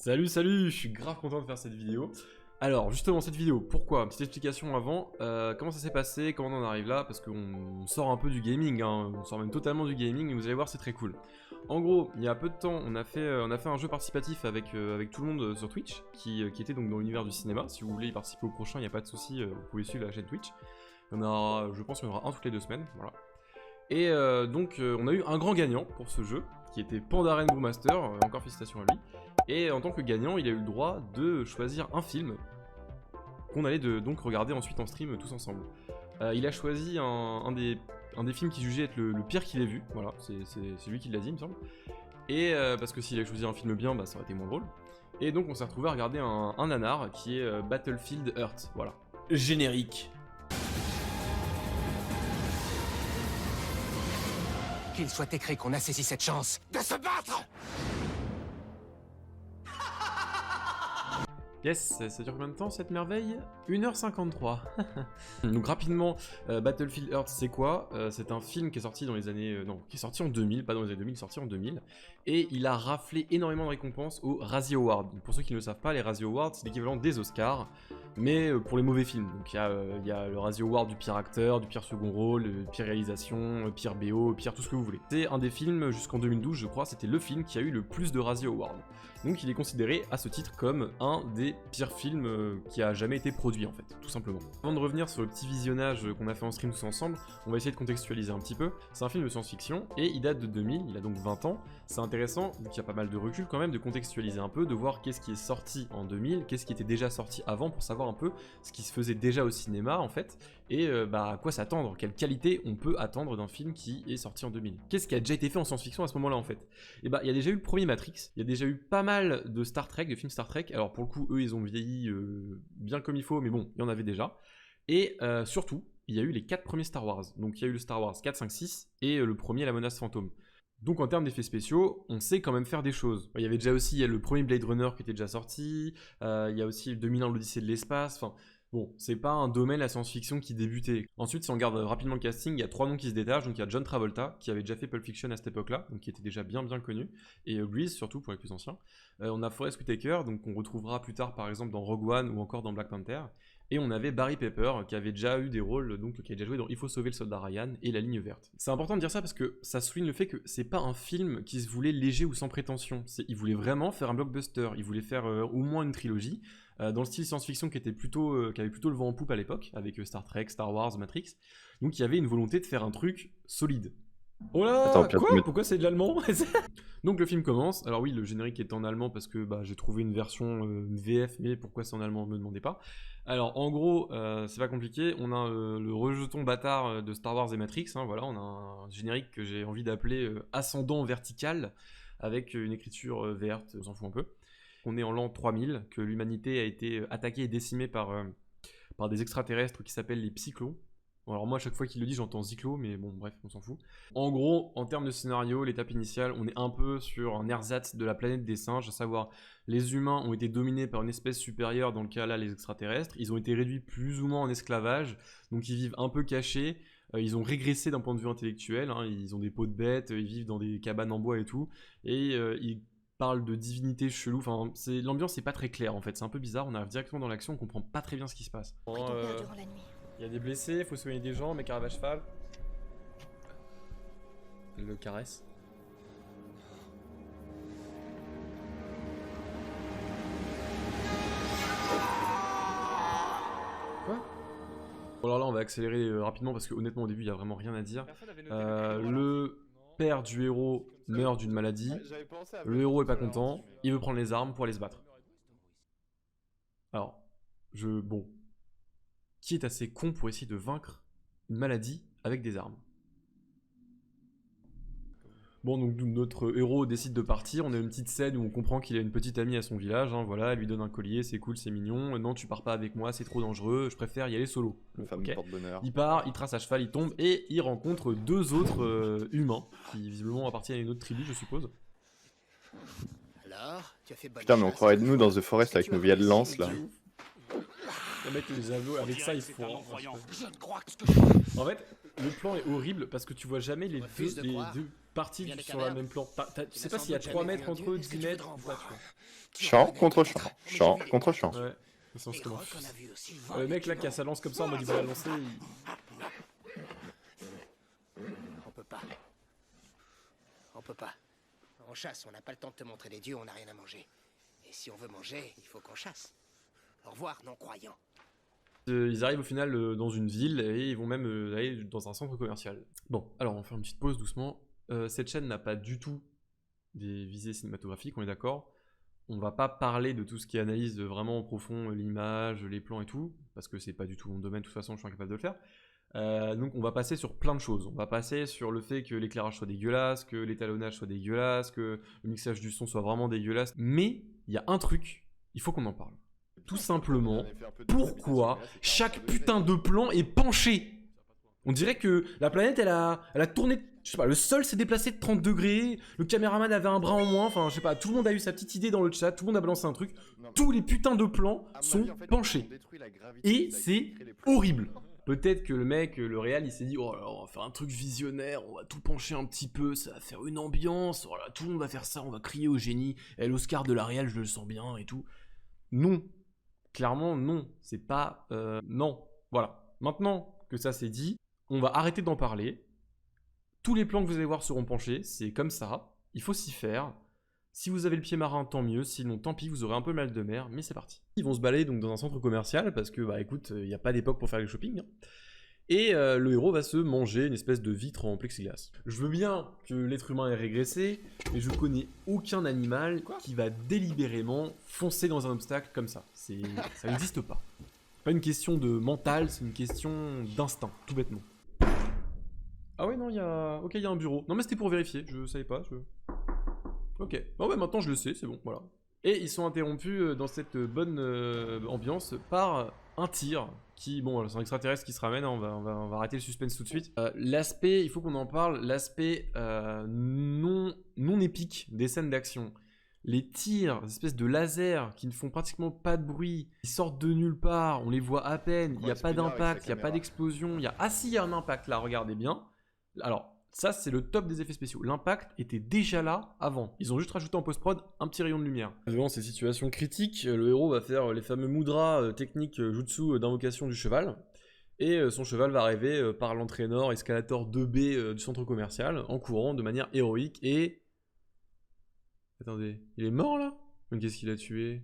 Salut, salut, je suis grave content de faire cette vidéo. Alors, justement, cette vidéo, pourquoi? Petite explication avant, comment ça s'est passé, comment on en arrive là, parce qu'on sort un peu du gaming, hein, on sort même totalement du gaming, et vous allez voir, c'est très cool. En gros, il y a peu de temps, on a fait un jeu participatif avec tout le monde sur Twitch, qui était donc dans l'univers du cinéma. Si vous voulez y participer au prochain, il n'y a pas de souci, vous pouvez suivre la chaîne Twitch. Il y en a, je pense qu'il y en aura un toutes les 2 semaines, voilà. Et donc, on a eu un grand gagnant pour ce jeu, qui était Pandaren Brewmaster, encore félicitations à lui. Et en tant que gagnant, il a eu le droit de choisir un film qu'on allait donc regarder ensuite en stream tous ensemble. Il a choisi un des films qu'il jugeait être le pire qu'il ait vu, voilà, c'est lui qui l'a dit il me semble. Et parce que s'il avait choisi un film bien, bah, ça aurait été moins drôle. Et donc on s'est retrouvé à regarder un nanar qui est Battlefield Earth, voilà. Générique. Qu'il soit écrit qu'on a saisi cette chance de se battre. Yes, ça dure combien de temps cette merveille? 1h53. Donc rapidement, Battlefield Earth c'est quoi? C'est un film qui est sorti dans les années... non, qui est sorti en 2000, pas dans les années 2000, sorti en 2000. Et il a raflé énormément de récompenses aux Razzie Awards. Donc, pour ceux qui ne le savent pas, les Razzie Awards c'est l'équivalent des Oscars, mais pour les mauvais films. Donc il y a le Razzie Award du pire acteur, du pire second rôle, pire réalisation, pire BO, pire tout ce que vous voulez. C'est un des films, jusqu'en 2012 je crois, c'était le film qui a eu le plus de Razzie Awards. Donc il est considéré à ce titre comme un des pires films qui a jamais été produit en fait, tout simplement. Avant de revenir sur le petit visionnage qu'on a fait en stream tous ensemble, on va essayer de contextualiser un petit peu. C'est un film de science-fiction et il date de 2000, il a donc 20 ans. C'est intéressant, donc il y a pas mal de recul quand même, de contextualiser un peu, de voir qu'est-ce qui est sorti en 2000, qu'est-ce qui était déjà sorti avant pour savoir un peu ce qui se faisait déjà au cinéma en fait, et à quoi s'attendre, quelle qualité on peut attendre d'un film qui est sorti en 2000. Qu'est-ce qui a déjà été fait en science-fiction à ce moment-là en fait? Et il y a déjà eu le premier Matrix, il y a déjà eu pas mal de Star Trek, de films Star Trek, alors pour le coup eux ils ont vieilli bien comme il faut, mais bon, il y en avait déjà. Et surtout, il y a eu les 4 premiers Star Wars, donc il y a eu le Star Wars 4, 5, 6, et le premier La Menace Fantôme. Donc en termes d'effets spéciaux, on sait quand même faire des choses. Il y avait déjà aussi le premier Blade Runner qui était déjà sorti, il y a aussi le 2001 l'Odyssée de l'espace, enfin... Bon, c'est pas un domaine la science-fiction qui débutait. Ensuite, si on regarde rapidement le casting, il y a 3 noms qui se détachent. Donc il y a John Travolta, qui avait déjà fait Pulp Fiction à cette époque-là, donc qui était déjà bien connu, et Grease surtout pour les plus anciens. On a Forest Whitaker, donc on retrouvera plus tard par exemple dans Rogue One ou encore dans Black Panther. Et on avait Barry Pepper, qui avait déjà eu des rôles, donc qui a déjà joué dans Il faut sauver le soldat Ryan et La Ligne verte. C'est important de dire ça parce que ça souligne le fait que c'est pas un film qui se voulait léger ou sans prétention. Il voulait vraiment faire un blockbuster, il voulait faire au moins une trilogie, dans le style science-fiction qui avait plutôt le vent en poupe à l'époque, avec Star Trek, Star Wars, Matrix. Donc il y avait une volonté de faire un truc solide. Oh là, Attends, quoi? Pourquoi c'est de l'allemand? Donc le film commence, alors oui, le générique est en allemand parce que j'ai trouvé une version VF, mais pourquoi c'est en allemand, ne me demandez pas. Alors en gros, c'est pas compliqué, on a le rejeton bâtard de Star Wars et Matrix, hein, voilà, on a un générique que j'ai envie d'appeler ascendant vertical, avec une écriture verte, on s'en fout un peu. On est en l'an 3000, que l'humanité a été attaquée et décimée par des extraterrestres qui s'appellent les Psychlos. Alors moi, à chaque fois qu'il le dit, j'entends Zyklon, mais bon, bref, on s'en fout. En gros, en termes de scénario, l'étape initiale, on est un peu sur un ersatz de la planète des singes, à savoir, les humains ont été dominés par une espèce supérieure, dans le cas là, les extraterrestres. Ils ont été réduits plus ou moins en esclavage, donc ils vivent un peu cachés. Ils ont régressé d'un point de vue intellectuel, hein, ils ont des peaux de bêtes, ils vivent dans des cabanes en bois et tout, et ils parlent de divinités cheloues, enfin, l'ambiance n'est pas très claire en fait, c'est un peu bizarre, on arrive directement dans l'action, on comprend pas très bien ce qui se passe. Il y a des blessés, il faut soigner des gens, mec arrive à cheval. Elle le caresse. Quoi? Bon alors là on va accélérer rapidement parce que honnêtement au début il y a vraiment rien à dire. Le père du héros meurt d'une maladie. Le héros est pas content, il veut prendre les armes pour aller se battre. Alors, bon... Qui est assez con pour essayer de vaincre une maladie avec des armes? Bon, donc notre héros décide de partir, on a une petite scène où on comprend qu'il a une petite amie à son village, hein, voilà, elle lui donne un collier, c'est cool, c'est mignon, non tu pars pas avec moi, c'est trop dangereux, je préfère y aller solo. Bon, okay. Il part, il trace à cheval, il tombe, et il rencontre 2 autres humains, qui visiblement appartiennent à une autre tribu je suppose. Putain mais on croirait de nous dans The Forest avec nos vieilles lances là. Le mec, les aveux, avec ça, il faut. Je ne crois que ce que je vois. En fait, le plan est horrible parce que tu vois jamais les Refuse de deux croire. parties Bien des sur le cavernes. même plan. Tu sais Tu pas n'as s'il y a sans 3 doute mètres jamais vu entre un eux, dieu. Est-ce que 10 tu mètres. voudrais en ou pas, voir? Tu Champ vas contre reconnaître. champ. Mais Champ je vais contre les champ. tu vois. Ouais, c'est Et comment. Rock en a vu aussi. Le mec là qui a sa lance comme ça en mode il va la lancer. On peut pas. On peut pas. On chasse, on n'a pas le temps de te montrer les dieux, on n'a rien à manger. Et si on veut manger, il faut qu'on chasse. Au revoir, non-croyants. Ils arrivent au final dans une ville et ils vont même aller dans un centre commercial. Bon, alors on va faire une petite pause doucement. Cette chaîne n'a pas du tout des visées cinématographiques, on est d'accord. On va pas parler de tout ce qui est analyse vraiment en profond, l'image, les plans et tout, parce que c'est pas du tout mon domaine, de toute façon je suis incapable de le faire. Donc on va passer sur plein de choses. On va passer sur le fait que l'éclairage soit dégueulasse, que l'étalonnage soit dégueulasse, que le mixage du son soit vraiment dégueulasse. Mais il y a un truc, il faut qu'on en parle. Tout simplement, pourquoi chaque putain de plan est penché? On dirait que la planète, elle a tourné, je sais pas, le sol s'est déplacé de 30 degrés, le caméraman avait un bras en moins, enfin je sais pas, tout le monde a eu sa petite idée dans le chat, tout le monde a balancé un truc, tous les putains de plans sont penchés. Et c'est horrible. Peut-être que le mec, le réal, il s'est dit, oh là là, on va faire un truc visionnaire, on va tout pencher un petit peu, ça va faire une ambiance, oh là, tout le monde va faire ça, on va crier au génie, et l'Oscar de la réal, je le sens bien et tout. Non. Clairement, non. C'est pas... non. Voilà. Maintenant que ça c'est dit, on va arrêter d'en parler. Tous les plans que vous allez voir seront penchés, c'est comme ça. Il faut s'y faire. Si vous avez le pied marin, tant mieux. Sinon, tant pis, vous aurez un peu mal de mer, mais c'est parti. Ils vont se balader donc dans un centre commercial parce que, bah écoute, il n'y a pas d'époque pour faire le shopping. Hein. Et le héros va se manger une espèce de vitre en plexiglas. Je veux bien que l'être humain ait régressé, mais je connais aucun animal qui va délibérément foncer dans un obstacle comme ça. Ça n'existe pas. C'est pas une question de mental, c'est une question d'instinct, tout bêtement. Ah ouais, non, il y a... Ok, il y a un bureau. Non mais c'était pour vérifier, je savais pas, Ok. Bon bah maintenant je le sais, c'est bon, voilà. Et ils sont interrompus dans cette bonne ambiance par un tir qui, bon, c'est un extraterrestre qui se ramène, hein, on va arrêter le suspense tout de suite. L'aspect, il faut qu'on en parle, l'aspect non épique des scènes d'action. Les tirs, des espèces de lasers qui ne font pratiquement pas de bruit, ils sortent de nulle part, on les voit à peine, il n'y a pas d'impact, il n'y a pas d'explosion, il y a... Ah si, il y a un impact là, regardez bien. Alors, ça c'est le top des effets spéciaux. L'impact était déjà là avant. Ils ont juste rajouté en post-prod un petit rayon de lumière. Devant ces situations critiques, le héros va faire les fameux mudras techniques jutsu d'invocation du cheval. Et son cheval va arriver par l'entraîneur escalator 2B du centre commercial en courant de manière héroïque et... Attendez, il est mort là? Mais qu'est-ce qu'il a tué?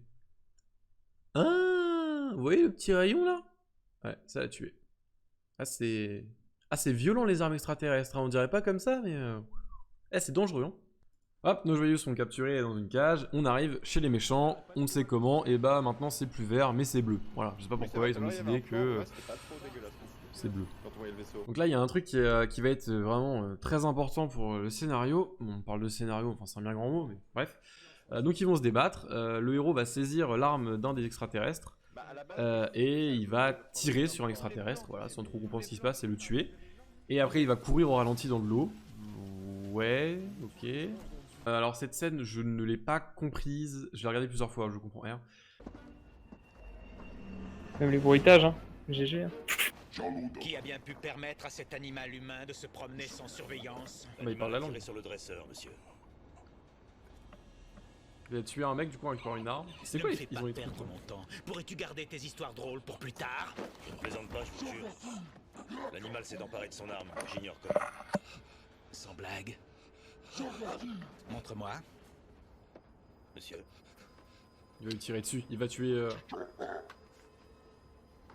Ah, vous voyez le petit rayon là? Ouais, ça l'a tué. Ah c'est violent les armes extraterrestres, hein. On dirait pas comme ça, mais... c'est dangereux, hein. Hop, nos joyeux sont capturés dans une cage, on arrive chez les méchants, on ne sait comment, et bah maintenant c'est plus vert, mais c'est bleu. Voilà, je sais pas pourquoi ils ont décidé que... c'est bleu. Donc là, il y a un truc qui va être vraiment très important pour le scénario. Bon, on parle de scénario, enfin c'est un bien grand mot, mais bref. Donc ils vont se débattre, le héros va saisir l'arme d'un des extraterrestres, et il va tirer sur un extraterrestre, voilà, sans trop comprendre ce qui se passe, et le tuer. Et après il va courir au ralenti dans de l'eau. Ouais, ok. Alors cette scène, je ne l'ai pas comprise, je l'ai regardée plusieurs fois, je comprends rien. Même les bruitages, hein. GG. Hein. Qui a bien pu permettre à cet animal humain de se promener sans surveillance? Bah, il parle la langue. Sur le dresseur, monsieur. Il a tué un mec du coup avec une arme. C'est quoi ils ont pas été perdre mon temps. Pourrais-tu garder tes histoires drôles pour plus tard? Je ne plaisante pas, je vous jure. L'animal s'est emparé de son arme, j'ignore comment. Sans blague. Montre-moi. Monsieur, Il va lui tirer dessus, il va tuer...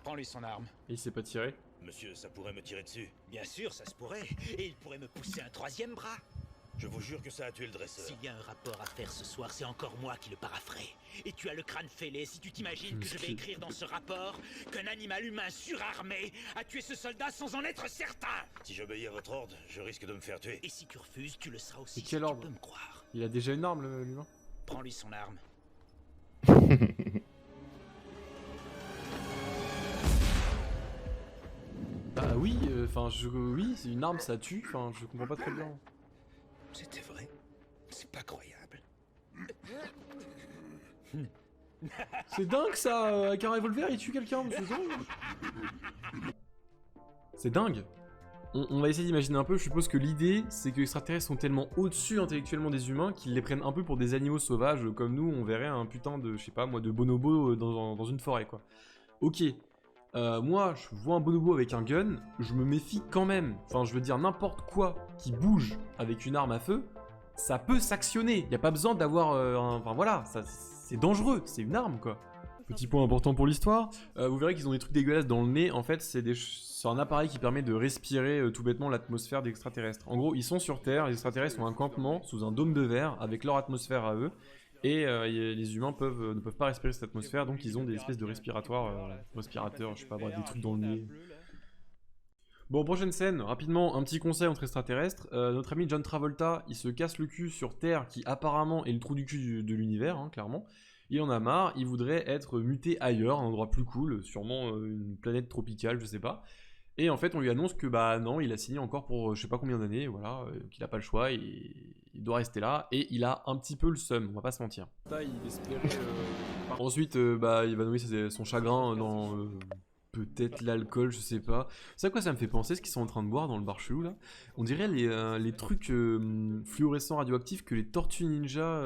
Prends-lui son arme. Et il s'est pas tiré. monsieur, ça pourrait me tirer dessus. Bien sûr, ça se pourrait. Et il pourrait me pousser un troisième bras. Je vous jure que ça a tué le dresseur. S'il y a un rapport à faire ce soir, c'est encore moi qui le paraphrai. Et tu as le crâne fêlé. Si tu t'imagines que je vais écrire dans ce rapport qu'un animal humain surarmé a tué ce soldat sans en être certain. Si j'obéis à votre ordre, je risque de me faire tuer. Et si tu refuses, tu le seras aussi. Et quel si ordre? tu peux me croire. Il a déjà une arme l'humain. Prends-lui son arme. Bah oui, enfin oui, c'est une arme, ça tue, enfin je comprends pas très bien. C'était vrai? C'est pas croyable. C'est dingue ça, avec un revolver il tue quelqu'un, c'est dingue. C'est dingue. On va essayer d'imaginer un peu, je suppose que l'idée c'est que les extraterrestres sont tellement au-dessus intellectuellement des humains qu'ils les prennent un peu pour des animaux sauvages, comme nous on verrait un putain de, je sais pas moi, de bonobo dans une forêt quoi. Ok, moi je vois un bonobo avec un gun, je me méfie quand même. Enfin je veux dire n'importe quoi qui bouge avec une arme à feu, ça peut s'actionner, y a pas besoin d'avoir enfin voilà, c'est dangereux, c'est une arme quoi. Petit point important pour l'histoire, vous verrez qu'ils ont des trucs dégueulasses dans le nez, en fait c'est un appareil qui permet de respirer tout bêtement l'atmosphère des extraterrestres. En gros, ils sont sur Terre, les extraterrestres ont un campement sous un dôme de verre avec leur atmosphère à eux, et les humains ne peuvent pas respirer cette atmosphère, donc ils ont des espèces de respirateurs, je sais pas, bref, des trucs dans le nez. Bon, prochaine scène, rapidement, un petit conseil entre extraterrestres. Notre ami John Travolta, il se casse le cul sur Terre, qui apparemment est le trou du cul de l'univers, hein, clairement. Il en a marre, il voudrait être muté ailleurs, un endroit plus cool, sûrement une planète tropicale, je sais pas. Et en fait, on lui annonce que bah non, il a signé encore pour je sais pas combien d'années, voilà, qu'il a pas le choix, il doit rester là, et il a un petit peu le seum, on va pas se mentir. Ensuite, bah, il va nommer son chagrin dans peut-être l'alcool, je sais pas. C'est à quoi ça me fait penser, ce qu'ils sont en train de boire dans le bar chelou là? On dirait les trucs fluorescents radioactifs que les tortues ninja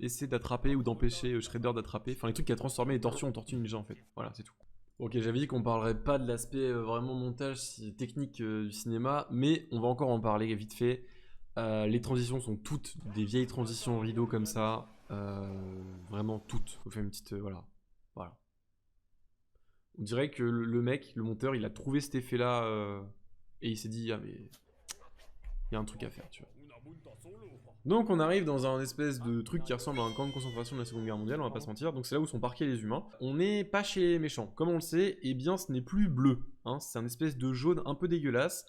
essaient d'attraper ou d'empêcher Shredder d'attraper. Enfin, les trucs qui a transformé les tortues en tortues ninja en fait. Voilà, c'est tout. Ok, j'avais dit qu'on parlerait pas de l'aspect vraiment montage technique du cinéma, mais on va encore en parler vite fait. Les transitions sont toutes des vieilles transitions rideau comme ça. Vraiment toutes. On fait une petite... voilà. Voilà. On dirait que le mec, le monteur, il a trouvé cet effet-là et il s'est dit, ah mais... il y a un truc à faire, tu vois. Donc on arrive dans un espèce de truc qui ressemble à un camp de concentration de la Seconde Guerre mondiale, on va pas se mentir, donc c'est là où sont parqués les humains. On n'est pas chez les méchants, comme on le sait, eh bien ce n'est plus bleu, hein, c'est un espèce de jaune un peu dégueulasse,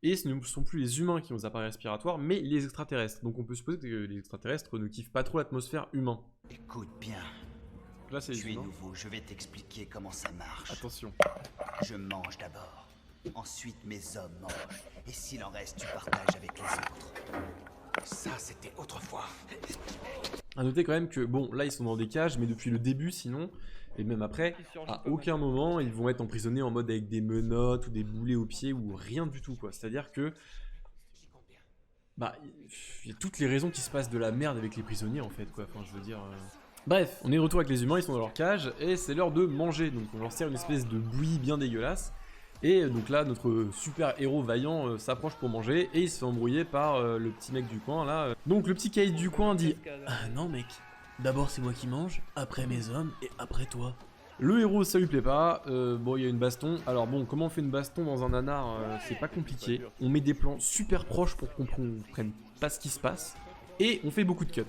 et ce ne sont plus les humains qui ont des appareils respiratoires, mais les extraterrestres. Donc on peut supposer que les extraterrestres ne kiffent pas trop l'atmosphère humain. Écoute bien. Là c'est les Tu es humains. nouveau, je vais t'expliquer comment ça marche. Attention. Je mange d'abord. Ensuite mes hommes mangent. Et s'il en reste, tu partages avec les autres. Ça, c'était autrefois. A noter quand même que, bon, là ils sont dans des cages, mais depuis le début sinon, et même après, à aucun moment ils vont être emprisonnés en mode avec des menottes ou des boulets aux pieds ou rien du tout quoi. C'est-à-dire que, bah, il y a toutes les raisons qui se passent de la merde avec les prisonniers en fait quoi, enfin je veux dire... Bref, on est de retour avec les humains, ils sont dans leur cage, et c'est l'heure de manger, donc on leur sert une espèce de bouillie bien dégueulasse. Et donc là, notre super héros vaillant s'approche pour manger et il se fait embrouiller par le petit mec du coin là. Donc le petit caïd du coin dit ah, non mec, d'abord c'est moi qui mange, après mes hommes et après toi. Le héros ça lui plaît pas, bon il y a une baston. Alors bon, comment on fait une baston dans un nanar, c'est pas compliqué. On met des plans super proches pour qu'on comprenne pas ce qui se passe. Et on fait beaucoup de cuts.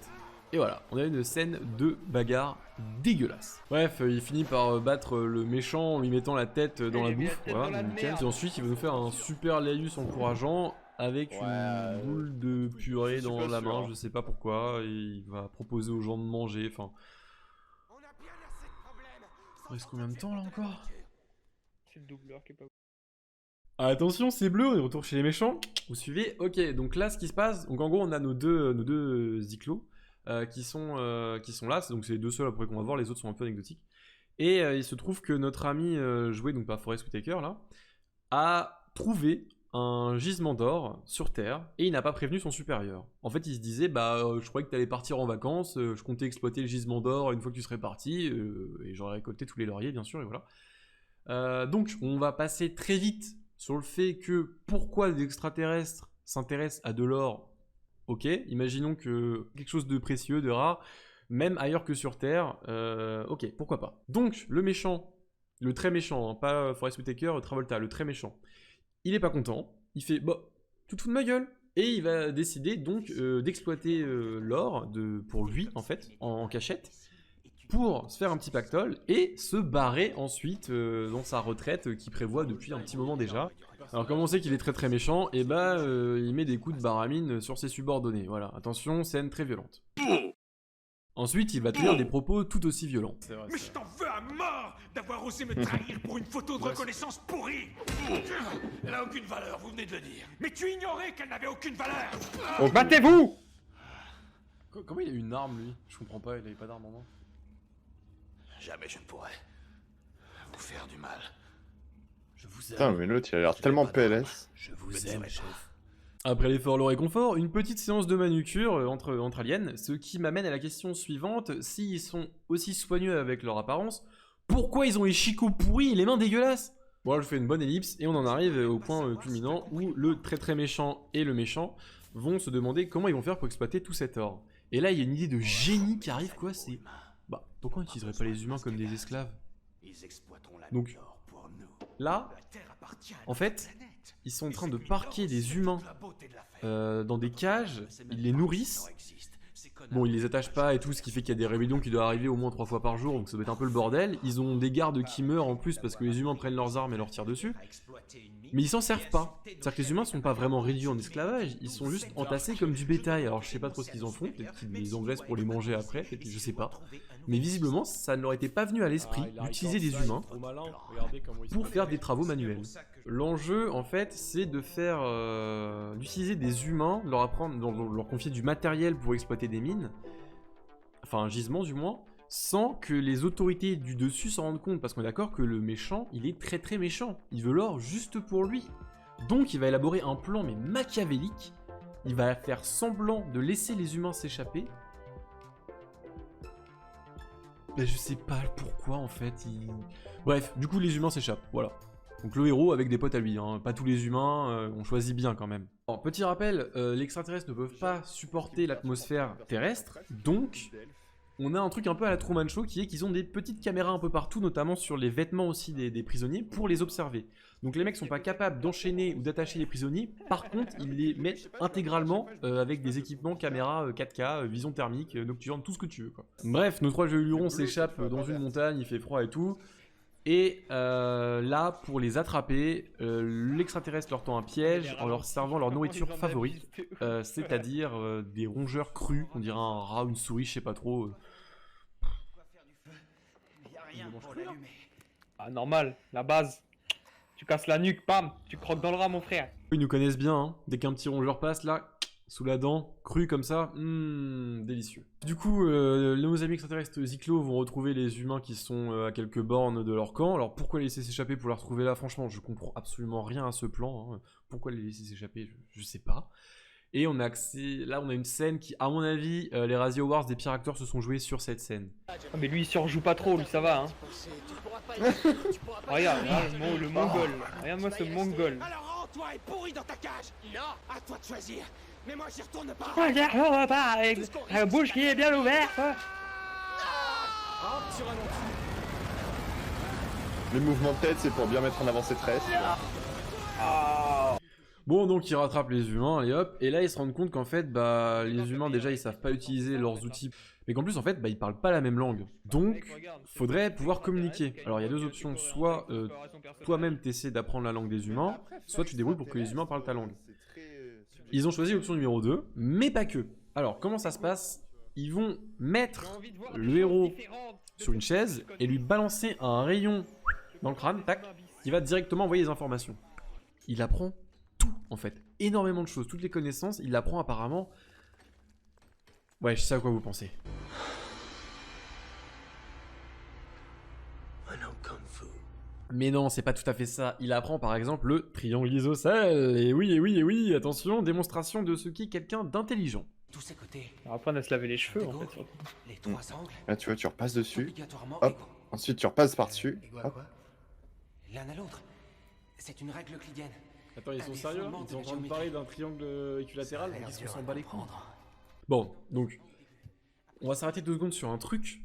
Et voilà, on a une scène de bagarre dégueulasse. Bref, il finit par battre le méchant en lui mettant la tête dans la bouffe, voilà, nickel. Et ensuite, il va nous faire un super laïus encourageant avec une boule de purée dans la main, je sais pas pourquoi, et il va proposer aux gens de manger, enfin... Il reste combien de temps là encore? C'est le doubleur qui est pas... Attention, c'est bleu, on est retour chez les méchants. Vous suivez? Ok, donc là, ce qui se passe, donc en gros, on a nos deux Ziklos. Qui sont là, donc c'est les deux seuls après qu'on va voir, les autres sont un peu anecdotiques. Et il se trouve que notre ami joué donc par Forest Whitaker là, a trouvé un gisement d'or sur Terre et il n'a pas prévenu son supérieur. En fait il se disait bah je croyais que t'allais partir en vacances, je comptais exploiter le gisement d'or une fois que tu serais parti, et j'aurais récolté tous les lauriers bien sûr et voilà. Donc on va passer très vite sur le fait que pourquoi les extraterrestres s'intéressent à de l'or. Ok, imaginons que quelque chose de précieux, de rare, même ailleurs que sur Terre, ok, pourquoi pas. Donc, le méchant, le très méchant, hein, pas Forest Whitaker, Travolta, le très méchant, il est pas content, il fait, bah, tu te fous de ma gueule. Et il va décider donc d'exploiter l'or pour lui, en fait, en cachette, pour se faire un petit pactole et se barrer ensuite dans sa retraite qu'il prévoit depuis un petit moment déjà. Alors comme on sait qu'il est très très méchant, et bah il met des coups de baramine sur ses subordonnés. Voilà, attention, scène très violente. Ensuite, il va tenir des propos tout aussi violents. Vrai, mais je t'en veux à mort d'avoir osé me trahir pour une photo de reconnaissance pourrie. Elle a aucune valeur, vous venez de le dire. Mais tu ignorais qu'elle n'avait aucune valeur. Oh, battez-vous! Comment il a une arme lui? Je comprends pas, il avait pas d'arme en main. Jamais je ne pourrais vous faire du mal. Je vous Putain, mais l'autre, il a l'air tellement PLS. Je vous aime, chef. Après l'effort, le réconfort, une petite séance de manucure entre aliens, ce qui m'amène à la question suivante, s'ils sont aussi soigneux avec leur apparence, pourquoi ils ont les chicots pourris et les mains dégueulasses? Bon là je fais une bonne ellipse et on en arrive au point culminant où le très très méchant et le méchant vont se demander comment ils vont faire pour exploiter tout cet or. Et là il y a une idée de génie qui arrive quoi, c'est... Bah pourquoi on n'utiliserait pas les humains comme des esclaves? Donc là, en fait, ils sont en train de parquer des humains dans des cages, ils les nourrissent. Bon, ils les attachent pas et tout, ce qui fait qu'il y a des rébellions qui doivent arriver au moins 3 fois par jour, donc ça doit être un peu le bordel. Ils ont des gardes qui meurent en plus parce que les humains prennent leurs armes et leur tirent dessus. Mais ils s'en servent pas. C'est-à-dire que les humains sont pas vraiment réduits en esclavage, ils sont juste entassés comme du bétail. Alors je sais pas trop ce qu'ils en font, peut-être qu'ils les engraissent pour les manger après, peut-être, je sais pas. Mais visiblement, ça ne leur était pas venu à l'esprit d'utiliser des humains pour faire des travaux manuels. L'enjeu, en fait, c'est de faire, d'utiliser des humains, leur apprendre, leur confier du matériel pour exploiter des mines, enfin un gisement du moins, sans que les autorités du dessus s'en rendent compte, parce qu'on est d'accord que le méchant, il est très très méchant. Il veut l'or juste pour lui. Donc il va élaborer un plan mais machiavélique. Il va faire semblant de laisser les humains s'échapper. Mais je sais pas pourquoi en fait. Bref, du coup les humains s'échappent, voilà. Donc le héros avec des potes à lui, hein. Pas tous les humains, on choisit bien quand même. Alors, petit rappel, les extraterrestres ne peuvent pas supporter l'atmosphère terrestre, donc on a un truc un peu à la Truman Show qui est qu'ils ont des petites caméras un peu partout, notamment sur les vêtements aussi des prisonniers, pour les observer. Donc les mecs sont pas capables d'enchaîner ou d'attacher les prisonniers, par contre ils les mettent intégralement avec des équipements caméra 4K, vision thermique, nocturne, tout ce que tu veux quoi. Bref, nos 3 jeux lurons s'échappent dans une montagne, il fait froid et tout. Et là, pour les attraper, l'extraterrestre leur tend un piège en leur servant leur nourriture favorite, c'est-à-dire des rongeurs crus, on dirait un rat ou une souris, je sais pas trop. Ah, normal, la base. Tu casses la nuque, bam, tu croques dans le rat, mon frère. Ils nous connaissent bien, hein. Dès qu'un petit rongeur passe, là, sous la dent, cru comme ça, délicieux. Du coup, nos amis extraterrestres Zyklon vont retrouver les humains qui sont à quelques bornes de leur camp. Alors pourquoi les laisser s'échapper pour les retrouver là? Franchement, je comprends absolument rien à ce plan. Hein. Pourquoi les laisser s'échapper? Je sais pas. Et on a accès... Là, on a une scène qui, à mon avis, les Razzie Awards des pires acteurs se sont joués sur cette scène. Ah, mais lui, il surjoue pas trop, lui, ça va, hein. Regarde, le mongol. Regarde-moi ce mongol. Alors rends-toi et pourris dans ta cage. Non, à toi de choisir. Mais moi, j'y retourne pas. Moi, j'y retourne pas avec la bouche qui est bien ouverte. Les mouvements de tête, c'est pour bien mettre en avant ses tresses. Bon, donc ils rattrapent les humains, allez hop, et là ils se rendent compte qu'en fait, bah, les humains déjà ils savent pas utiliser leurs outils, mais qu'en plus en fait, bah, ils parlent pas la même langue. Donc, faudrait pouvoir communiquer. Alors il y a deux options, soit toi-même t'essaies d'apprendre la langue des humains, soit tu débrouilles pour que les humains parlent ta langue. Ils ont choisi l'option numéro 2, mais pas que. Alors, comment ça se passe? Ils vont mettre le héros sur une chaise et lui balancer un rayon dans le crâne, tac, qui va directement envoyer les informations. Il apprend tout, en fait. Énormément de choses, toutes les connaissances, il apprend apparemment... Ouais, je sais à quoi vous pensez. Mais non, c'est pas tout à fait ça. Il apprend par exemple le triangle isocèle. Et oui, attention, démonstration de ce qu'est quelqu'un d'intelligent. Tous ces côtés. On va apprendre à se laver les cheveux, en fait. Les 3 angles. Là, tu vois, tu repasses dessus. Obligatoirement Hop. égaux. Ensuite, tu repasses par-dessus. Égaux à Hop. quoi? L'un à l'autre. C'est une règle euclidienne. Attends, ils sont sérieux là? Ils sont en train de parler d'un triangle équilatéral, donc ils s'en bat les couilles. Comprendre. Bon, donc, on va s'arrêter 2 secondes sur un truc.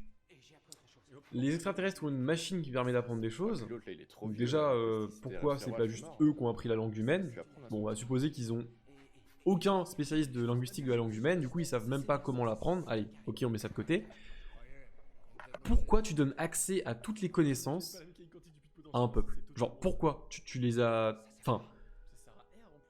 Les extraterrestres ont une machine qui permet d'apprendre des choses. L'autre, là, il est trop Donc vieux, déjà, c'était pourquoi un c'est serveur pas qui juste est mort. eux qui ont appris la langue humaine? Tu apprends, là. Bon, on va supposer qu'ils ont aucun spécialiste de linguistique de la langue humaine, du coup ils savent même pas comment l'apprendre. Allez, ok, on met ça de côté. Pourquoi tu donnes accès à toutes les connaissances à un peuple? Genre, pourquoi tu les as... Enfin...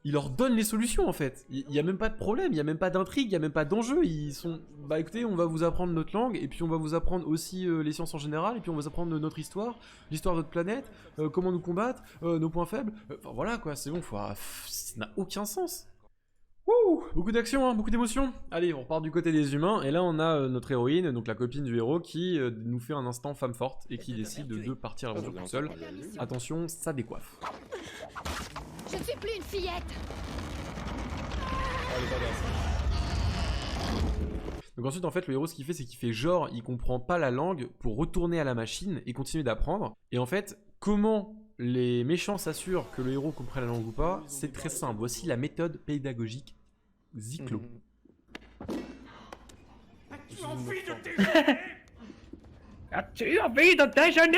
Il leur donne les solutions en fait. Il n'y a même pas de problème, il n'y a même pas d'intrigue, il n'y a même pas d'enjeu. Ils sont... Bah écoutez, on va vous apprendre notre langue, et puis on va vous apprendre aussi les sciences en général, et puis on va vous apprendre notre histoire, l'histoire de notre planète, comment nous combattre, nos points faibles. Enfin voilà quoi, c'est bon, ça n'a aucun sens. Wouh, beaucoup d'action, hein, beaucoup d'émotions. Allez, on repart du côté des humains, et là on a notre héroïne, donc la copine du héros, qui nous fait un instant femme forte, et qui décide de partir à l'aventure toute seule. Attention, ça décoiffe. Je ne suis plus une fillette. Donc ensuite, en fait, le héros, ce qu'il fait, c'est qu'il fait genre, il comprend pas la langue pour retourner à la machine et continuer d'apprendre. Et en fait, comment les méchants s'assurent que le héros comprenne la langue ou pas, c'est très simple. Voici la méthode pédagogique Zyklon. As-tu envie de déjeuner? As-tu envie de déjeuner?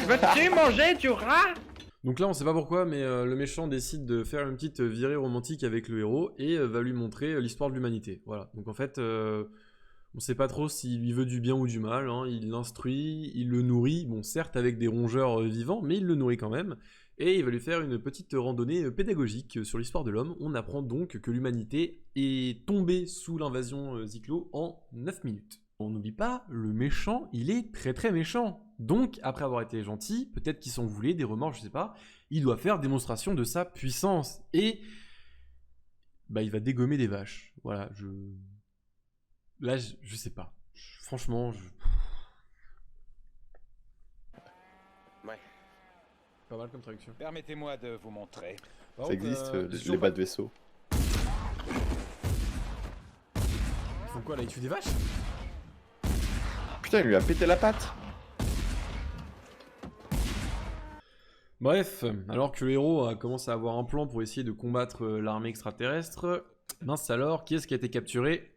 Veux-tu manger du rat? Donc là, on sait pas pourquoi, mais le méchant décide de faire une petite virée romantique avec le héros et va lui montrer l'histoire de l'humanité. Voilà. Donc en fait, on sait pas trop s'il lui veut du bien ou du mal. Hein. Il l'instruit, il le nourrit. Bon, certes avec des rongeurs vivants, mais il le nourrit quand même. Et il va lui faire une petite randonnée pédagogique sur l'histoire de l'homme. On apprend donc que l'humanité est tombée sous l'invasion Zyklon en 9 minutes. On n'oublie pas, le méchant, il est très très méchant. Donc, après avoir été gentil, peut-être qu'il s'en voulait, des remords, je sais pas, il doit faire démonstration de sa puissance. Et bah, il va dégommer des vaches. Voilà, là, je sais pas. Franchement, Ouais. Pas mal comme traduction. Permettez-moi de vous montrer. Ça existe, les bas de vaisseau. Ils font quoi là? Ils tuent des vaches? Putain, il lui a pété la patte. Bref, alors que le héros a commencé à avoir un plan pour essayer de combattre l'armée extraterrestre, mince alors, qui est-ce qui a été capturé?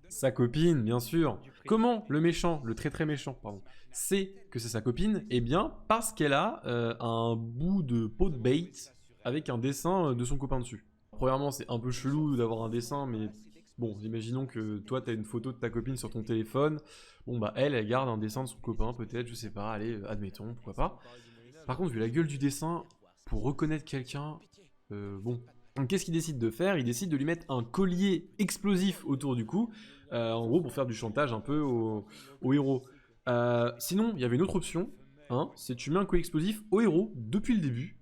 Sa copine, bien sûr. Comment le méchant, le très très méchant, pardon, sait que c'est sa copine? Eh bien, parce qu'elle a un bout de pot de bait avec un dessin de son copain dessus. Premièrement, c'est un peu chelou d'avoir un dessin, mais bon, imaginons que toi, t'as une photo de ta copine sur ton téléphone. Bon, bah, elle garde un dessin de son copain, peut-être, je sais pas, allez, admettons, pourquoi pas. Par contre, vu la gueule du dessin, pour reconnaître quelqu'un, bon. Donc, qu'est-ce qu'il décide de faire? Il décide de lui mettre un collier explosif autour du cou, en gros, pour faire du chantage un peu au héros. Sinon, il y avait une autre option, hein, c'est tu mets un collier explosif au héros depuis le début,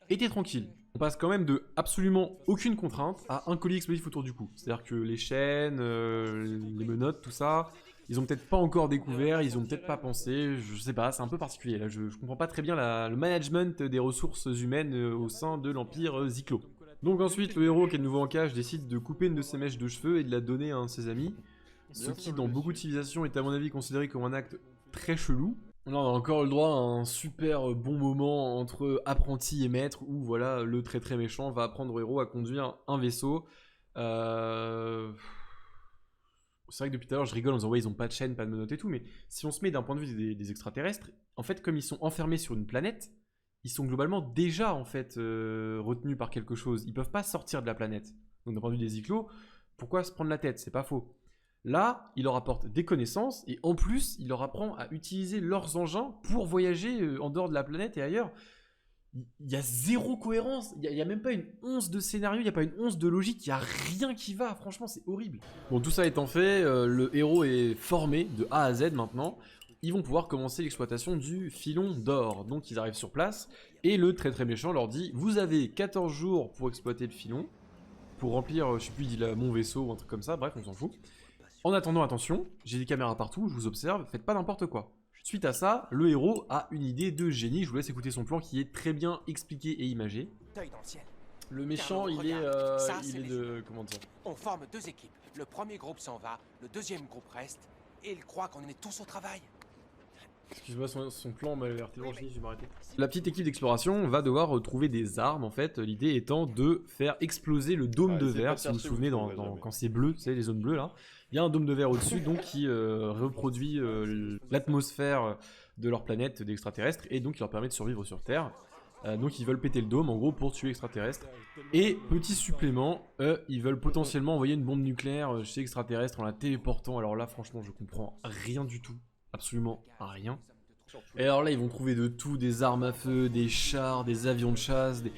et t'es tranquille. On passe quand même de absolument aucune contrainte à un collier explosif autour du cou. C'est-à-dire que les chaînes, les menottes, tout ça, ils ont peut-être pas encore découvert, ils ont peut-être pas pensé, je sais pas, c'est un peu particulier. Là, je comprends pas très bien le management des ressources humaines au sein de l'Empire Zyklon. Donc ensuite, le héros qui est de nouveau en cage décide de couper une de ses mèches de cheveux et de la donner à un de ses amis. Ce qui, dans beaucoup de civilisations, est à mon avis considéré comme un acte très chelou. Là, on a encore le droit à un super bon moment entre apprenti et maître où voilà, le très très méchant va apprendre au héros à conduire un vaisseau. C'est vrai que depuis tout à l'heure je rigole en disant ouais ils ont pas de chaîne, pas de menottes et tout, mais si on se met d'un point de vue des extraterrestres, en fait comme ils sont enfermés sur une planète, ils sont globalement déjà en fait retenus par quelque chose, ils peuvent pas sortir de la planète. Donc d'un point de vue des Zyklon, pourquoi se prendre la tête? C'est pas faux. Là, il leur apporte des connaissances et en plus, il leur apprend à utiliser leurs engins pour voyager en dehors de la planète et ailleurs. Il y a zéro cohérence, il y a même pas une once de scénario, il n'y a pas une once de logique, il n'y a rien qui va, franchement c'est horrible. Bon, tout ça étant fait, le héros est formé de A à Z maintenant. Ils vont pouvoir commencer l'exploitation du filon d'or. Donc ils arrivent sur place et le très très méchant leur dit vous avez 14 jours pour exploiter le filon, pour remplir, je sais plus, il dit là, mon vaisseau ou un truc comme ça, bref on s'en fout. En attendant, attention, j'ai des caméras partout, je vous observe, faites pas n'importe quoi. Suite à ça, le héros a une idée de génie, je vous laisse écouter son plan qui est très bien expliqué et imagé. Le méchant, il est de... comment dire? On forme deux équipes. Le premier groupe s'en va, le deuxième groupe reste, et il croit qu'on est tous au travail. Excuse-moi, son plan m'a l'air tellement fini, je vais m'arrêter. La petite équipe d'exploration va devoir trouver des armes, en fait, l'idée étant de faire exploser le dôme de verre, si vous vous souvenez, quand c'est bleu, tu sais, les zones bleues là. Il y a un dôme de verre au-dessus, donc qui reproduit l'atmosphère de leur planète d'extraterrestres, et donc qui leur permet de survivre sur Terre. Donc ils veulent péter le dôme, en gros, pour tuer l'extraterrestre. Et, petit supplément, ils veulent potentiellement envoyer une bombe nucléaire chez l'extraterrestre en la téléportant. Alors là, franchement, je comprends rien du tout. Absolument rien. Et alors là, ils vont trouver de tout, des armes à feu, des chars, des avions de chasse, des...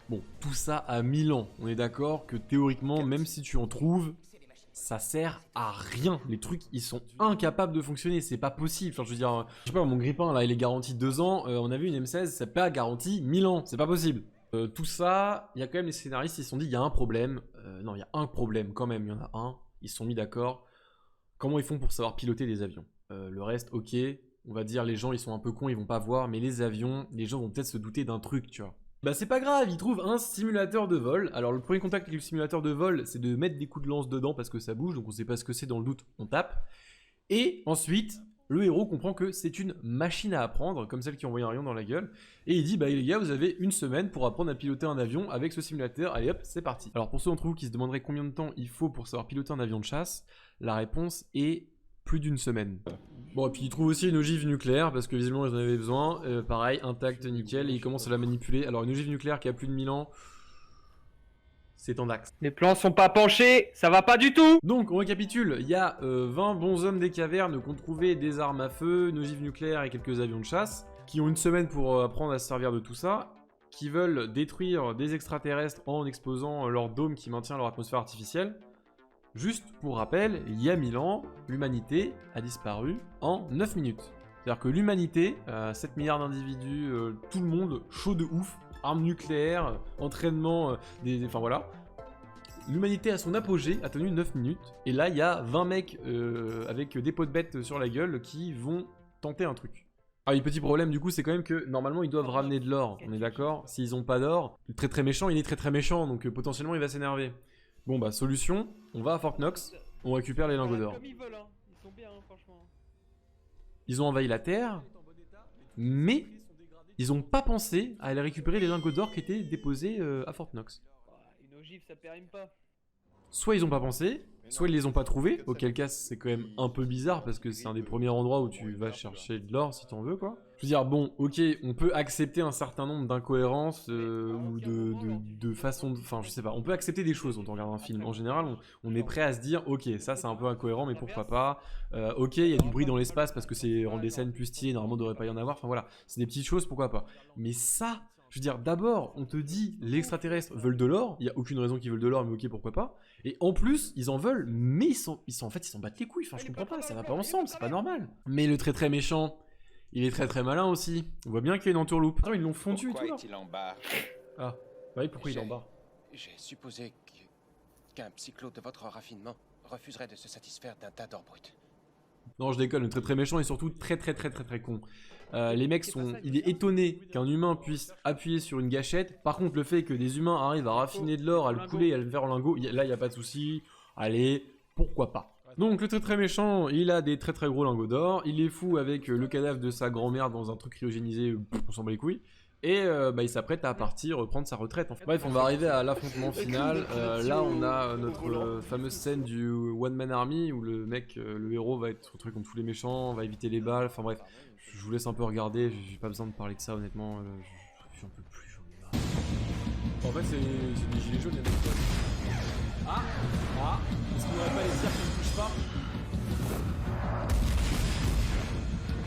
Bon, tout ça à 1000 ans. On est d'accord que théoriquement, même si tu en trouves, ça sert à rien. Les trucs, ils sont incapables de fonctionner, c'est pas possible. Enfin, je veux dire, je sais pas, mon grippin, là, il est garanti 2 ans. On a vu une M16, c'est pas garanti 1000 ans, c'est pas possible. Tout ça, il y a quand même les scénaristes, ils se sont dit, il y a un problème. Non, il y a un problème quand même, il y en a un. Ils se sont mis d'accord. Comment ils font pour savoir piloter des avions? Le reste, ok, on va dire les gens ils sont un peu cons, ils vont pas voir, mais les avions, les gens vont peut-être se douter d'un truc, tu vois. Bah c'est pas grave, ils trouvent un simulateur de vol. Alors le premier contact avec le simulateur de vol, c'est de mettre des coups de lance dedans parce que ça bouge, donc on sait pas ce que c'est, dans le doute, on tape. Et ensuite, le héros comprend que c'est une machine à apprendre, comme celle qui envoie un rayon dans la gueule, et il dit, bah les gars, vous avez une semaine pour apprendre à piloter un avion avec ce simulateur, allez hop, c'est parti. Alors pour ceux d'entre vous qui se demanderaient combien de temps il faut pour savoir piloter un avion de chasse, la réponse est plus d'une semaine. Bon, et puis il trouve aussi une ogive nucléaire, parce que visiblement ils en avaient besoin, pareil, intacte, nickel, et il commence à la manipuler. Alors une ogive nucléaire qui a plus de 1000 ans, c'est en axe. Les plans sont pas penchés, ça va pas du tout. Donc on récapitule, il y a 20 bonshommes des cavernes qui ont trouvé des armes à feu, une ogive nucléaire et quelques avions de chasse, qui ont une semaine pour apprendre à se servir de tout ça, qui veulent détruire des extraterrestres en explosant leur dôme qui maintient leur atmosphère artificielle. Juste pour rappel, il y a 1000 ans, l'humanité a disparu en 9 minutes. C'est-à-dire que l'humanité, 7 milliards d'individus, tout le monde, chaud de ouf, armes nucléaires, entraînement, enfin voilà. L'humanité à son apogée a tenu 9 minutes, et là il y a 20 mecs avec des pots de bêtes sur la gueule qui vont tenter un truc. Ah oui, petit problème du coup, c'est quand même que normalement ils doivent ramener de l'or, on est d'accord? S'ils ont pas d'or, le très méchant, il est très méchant, donc potentiellement il va s'énerver. Bon bah solution, on va à Fort Knox, on récupère les lingots d'or. Comme ils veulent, hein. Ils sont bien, hein, franchement. Ils ont envahi la Terre, mais ils ont pas pensé à aller récupérer les lingots d'or qui étaient déposés à Fort Knox. Une ogive, ça périme pas. Soit ils ont pas pensé, soit ils les ont pas trouvés, auquel cas c'est quand même un peu bizarre parce que c'est un des premiers endroits où tu vas chercher de l'or si t'en veux quoi. Je veux dire, bon, ok, on peut accepter un certain nombre d'incohérences ou de façons de... Enfin, je sais pas, on peut accepter des choses quand on regarde un film. En général, on est prêt à se dire, ok, ça c'est un peu incohérent, mais pourquoi pas. Ok, il y a du bruit dans l'espace parce que c'est rend des scènes plus stylées, normalement il devrait pas y en avoir. Enfin voilà, c'est des petites choses, pourquoi pas. Mais ça, je veux dire, d'abord, on te dit, les extraterrestres veulent de l'or, il y a aucune raison qu'ils veulent de l'or, mais ok, pourquoi pas. Et en plus, ils en veulent, mais en fait, ils s'en battent les couilles. Enfin, je comprends pas, ça va pas ensemble, c'est pas normal. Mais le très méchant... Il est très malin aussi. On voit bien qu'il y a une entourloupe. Attends, ils l'ont fondu et tout là. Pourquoi est-il en bas? Ah, bah oui, pourquoi il est en bas? J'ai supposé qu'un psychlo de votre raffinement refuserait de se satisfaire d'un tas d'or brut. Non, je déconne, le très méchant est surtout très con. Les mecs sont... Il est étonné qu'un humain puisse appuyer sur une gâchette. Par contre, le fait que des humains arrivent à raffiner de l'or, à le couler et à le faire en lingot, là, il n'y a pas de souci. Allez, pourquoi pas. Donc le très méchant, il a des très gros lingots d'or, il est fou avec le cadavre de sa grand-mère dans un truc cryogénisé, on s'en bat les couilles, et bah, il s'apprête à partir prendre sa retraite. Bref, on va arriver à l'affrontement final, là on a notre fameuse scène du One Man Army, où le mec, le héros va être retrouvé contre tous les méchants, va éviter les balles, enfin bref, je vous laisse un peu regarder, j'ai pas besoin de parler de ça honnêtement, j'en peux plus, j'en ai marre. En fait c'est des gilets jaunes, les mecs. Ah, est-ce qu'on aurait pas les tirs qui ne touchent pas?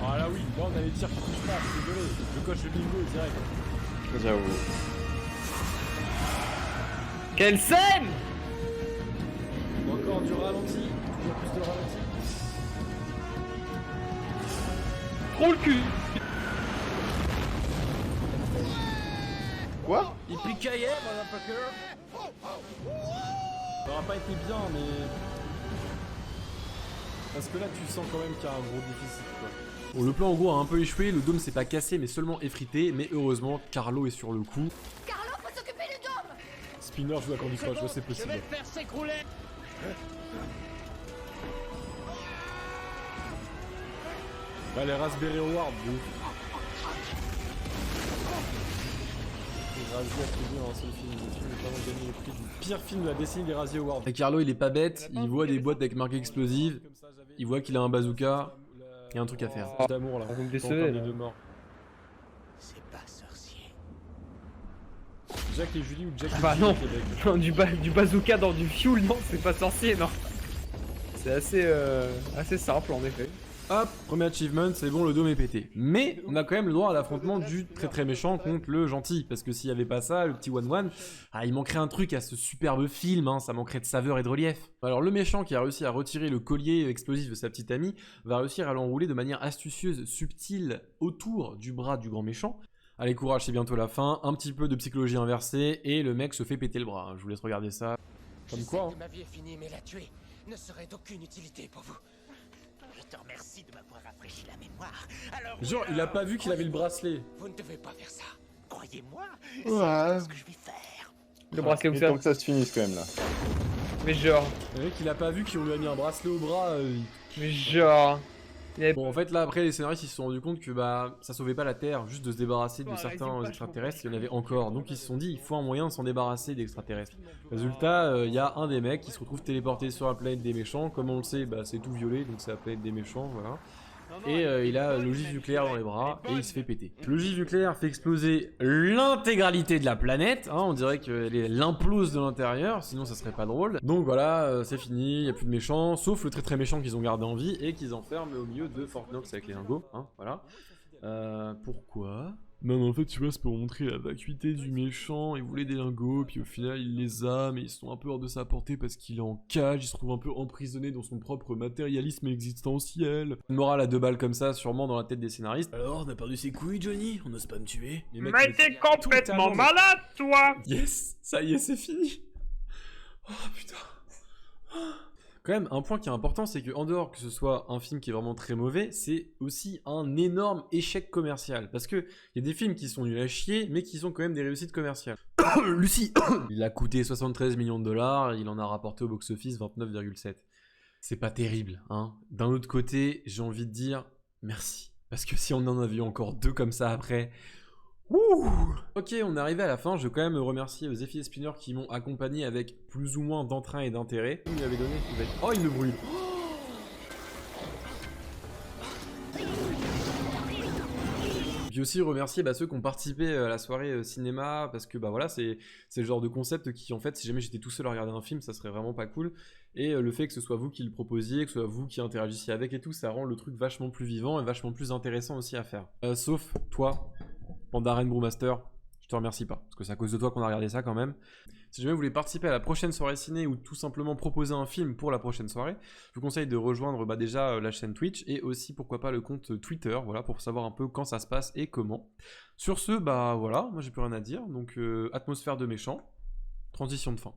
Ah là oui, là on a les tirs qui ne touchent pas, je suis désolé, je coche le bingo direct. J'avoue. Quelle scène! Encore du ralenti, toujours plus de ralenti. Trop le cul! Quoi? Il picaillait, motherfucker! Ça aura pas été bien, mais... Parce que là, tu sens quand même qu'il y a un gros déficit, quoi. Bon, le plan en gros a un peu échoué, le dôme s'est pas cassé, mais seulement effrité, mais heureusement, Carlo est sur le coup. Carlo, faut s'occuper du dôme. Spinner joue à Candy Crush, c'est possible. faire s'écrouler. Bah, les Raspberry Awards, de ouf. Razzie attribué dans un seul film. Le film est vraiment gagné le prix du pire film de la décennie des Razzie Awards. Et Carlo, il est pas bête, il voit des boîtes avec marque explosive, il voit qu'il a un bazooka, il y a un truc à faire. D'amour là, Vous me pas décevez, encore là. les deux morts. C'est pas sorcier. Jack et Julie ou Jack et Bah Julie non. au Québec. Non, du bazooka dans du fuel, non, c'est pas sorcier, non. C'est assez simple en effet. Hop, premier achievement, c'est bon, le dôme est pété. Mais on a quand même le droit à l'affrontement du très méchant contre le gentil. Parce que s'il y avait pas ça, le petit One, il manquerait un truc à ce superbe film, hein, ça manquerait de saveur et de relief. Alors le méchant qui a réussi à retirer le collier explosif de sa petite amie va réussir à l'enrouler de manière astucieuse, subtile, autour du bras du grand méchant. Allez, courage, c'est bientôt la fin. Un petit peu de psychologie inversée et le mec se fait péter le bras. Je vous laisse regarder ça. Comme Je quoi, sais hein. que ma vie est finie, mais la tuer ne serait d'aucune utilité pour vous. Je te remercie de m'avoir rafraîchi la mémoire. Alors, Genre, il a pas vu qu'il avait le bracelet. Vous ne devez pas faire ça. croyez-moi, Ouais. c'est ce que je vais faire. Le bracelet où Il ça? temps que ça se finisse quand même là. Mais genre. Le mec, il a pas vu qu'on lui a mis un bracelet au bras. Mais genre. Bon, en fait, là, après, les scénaristes, ils se sont rendus compte que bah, ça sauvait pas la Terre, juste de se débarrasser de certains extraterrestres, il y en avait encore. Donc, ils se sont dit, il faut un moyen de s'en débarrasser d'extraterrestres. Résultat, il y a un des mecs qui se retrouve téléporté sur la planète des méchants. Comme on le sait, bah, c'est tout violet, donc c'est la planète des méchants, voilà. Et il a l'ogive nucléaire dans les bras et il se fait péter. L'ogive nucléaire fait exploser l'intégralité de la planète, hein, on dirait qu'elle implose de l'intérieur, sinon ça serait pas drôle. Donc voilà, c'est fini, il n'y a plus de méchants, sauf le très très méchant qu'ils ont gardé en vie et qu'ils enferment au milieu de Fort Knox avec les lingots, hein, voilà. Pourquoi ? Non, en fait, tu vois, c'est pour montrer la vacuité du méchant, il voulait des lingots, puis au final, il les a, mais ils sont un peu hors de sa portée parce qu'il est en cage, il se trouve un peu emprisonné dans son propre matérialisme existentiel. Une morale à 2 balles comme ça, sûrement dans la tête des scénaristes. Alors, on a perdu ses couilles, Johnny? On n'ose pas me tuer? Mais t'es complètement malade, toi! Yes! Ça y est, c'est fini! Oh, putain! Quand même, un point qui est important, c'est que en dehors que ce soit un film qui est vraiment très mauvais, c'est aussi un énorme échec commercial. Parce que il y a des films qui sont nuls à chier, mais qui sont quand même des réussites commerciales. Lucie, il a coûté 73 millions de dollars, il en a rapporté au box-office 29,7. C'est pas terrible, hein. D'un autre côté, j'ai envie de dire merci. Parce que si on en avait eu encore 2 comme ça après... Wouh! Ok, on est arrivé à la fin, je veux quand même remercier Zephy et Spinner qui m'ont accompagné avec plus ou moins d'entrain et d'intérêt. Il m'avait donné... Oh, il me brûle! Puis aussi remercier ceux qui ont participé à la soirée cinéma, parce que bah voilà, c'est le genre de concept qui en fait, si jamais j'étais tout seul à regarder un film, ça serait vraiment pas cool. Et le fait que ce soit vous qui le proposiez, que ce soit vous qui interagissiez avec et tout, ça rend le truc vachement plus vivant et vachement plus intéressant aussi à faire. Sauf toi, Pandaren Brewmaster, je te remercie pas, parce que c'est à cause de toi qu'on a regardé ça quand même. Si jamais vous voulez participer à la prochaine soirée ciné ou tout simplement proposer un film pour la prochaine soirée, je vous conseille de rejoindre déjà la chaîne Twitch et aussi pourquoi pas le compte Twitter, voilà, pour savoir un peu quand ça se passe et comment. Sur ce, bah voilà, moi j'ai plus rien à dire, donc atmosphère de méchant, transition de fin.